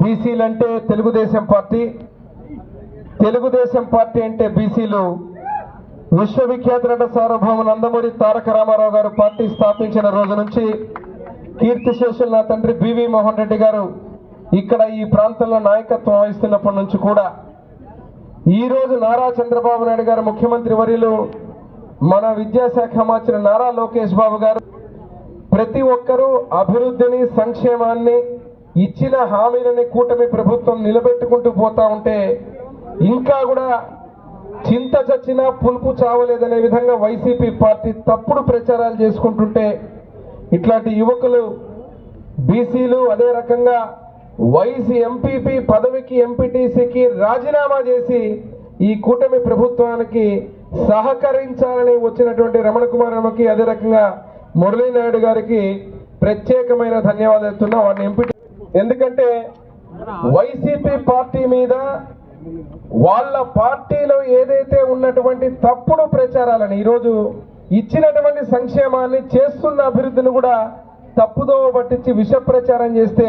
బీసీలంటే Telugu Desam party అంటే బీసీలు. విశ్వవిఖ్యాత నట సార్వభౌమ నందమూరి తారక రామారావు గారు పార్టీ స్థాపించిన రోజు నుంచి కీర్తిశేషులు నా తండ్రి బివి మోహన్ రెడ్డి గారు ఇక్కడ ఈ ప్రాంతంలో నాయకత్వం వహిస్తున్నప్పటి నుంచి కూడా ఈ రోజు నారా చంద్రబాబు నాయుడు గారు ముఖ్యమంత్రి వర్యులు మన విద్యాశాఖ మంత్రి నారా లోకేష్ బాబు గారు ప్రతి ఒక్కరూ అభివృద్ధిని సంక్షేమాన్ని ఇచ్చిన హామీలని కూటమి ప్రభుత్వం నిలబెట్టుకుంటూ పోతా ఉంటే ఇంకా కూడా చింత చచ్చినా పులుపు చావలేదనే విధంగా వైసీపీ పార్టీ తప్పుడు ప్రచారాలు చేసుకుంటుంటే ఇట్లాంటి యువకులు బీసీలు అదే రకంగా వైసీ ఎంపీపీ పదవికి ఎంపీటీసీకి రాజీనామా చేసి ఈ కూటమి ప్రభుత్వానికి సహకరించాలని వచ్చినటువంటి రమణ కుమార్ రమకి అదే రకంగా మురళీ నాయుడు గారికి ప్రత్యేకమైన ధన్యవాదాలు చెప్తున్నా. వాడిని ఎంపీ ఎందుకంటే వైసీపీ పార్టీ మీద వాళ్ళ పార్టీలో ఏదైతే ఉన్నటువంటి తప్పుడు ప్రచారాలని ఈరోజు ఇచ్చినటువంటి సంక్షేమాన్ని చేస్తున్న అభివృద్ధిని కూడా తప్పుదో పట్టించి విష ప్రచారం చేస్తే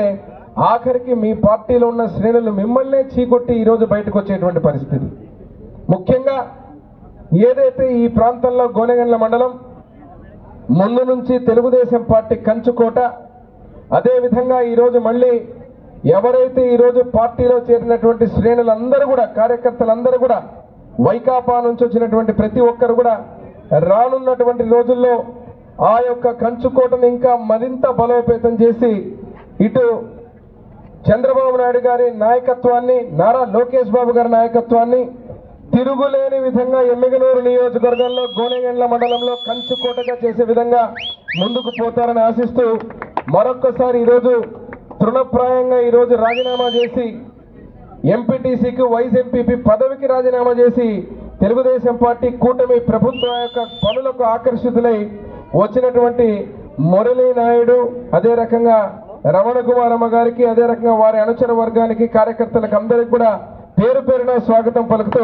ఆఖరికి మీ పార్టీలో ఉన్న శ్రేణులు మిమ్మల్నే చీకొట్టి ఈరోజు బయటకు వచ్చేటువంటి పరిస్థితి. ముఖ్యంగా ఏదైతే ఈ ప్రాంతంలో గోనెగండ్ల మండలం ముందు నుంచి తెలుగుదేశం పార్టీ కంచుకోట, అదేవిధంగా ఈరోజు మళ్ళీ ఎవరైతే ఈరోజు పార్టీలో చేరినటువంటి శ్రేణులందరూ కూడా కార్యకర్తలందరూ కూడా వైకాపా నుంచి వచ్చినటువంటి ప్రతి ఒక్కరు కూడా రానున్నటువంటి రోజుల్లో ఆ యొక్క కంచుకోటను ఇంకా మరింత బలోపేతం చేసి ఇటు చంద్రబాబు నాయుడు గారి నాయకత్వాన్ని నారా లోకేష్ బాబు గారి నాయకత్వాన్ని తిరుగులేని విధంగా ఎమ్మిగనూరు నియోజకవర్గంలో గోనెగండ్ల మండలంలో కంచుకోటగా చేసే విధంగా ముందుకు పోతారని ఆశిస్తూ మరొక్కసారి ఈరోజు తృణప్రాయంగా ఈరోజు రాజీనామా చేసి ఎంపీటీసీకి వైస్ ఎంపీపీ పదవికి రాజీనామా చేసి తెలుగుదేశం పార్టీ కూటమి ప్రభుత్వం యొక్క పనులకు ఆకర్షితులై వచ్చినటువంటి మురళీ నాయుడు అదే రకంగా రమణ కుమారమ్మ గారికి అదే రకంగా వారి అనుచర వర్గానికి కార్యకర్తలకు అందరికీ కూడా పేరు పేరున స్వాగతం పలుకుతూ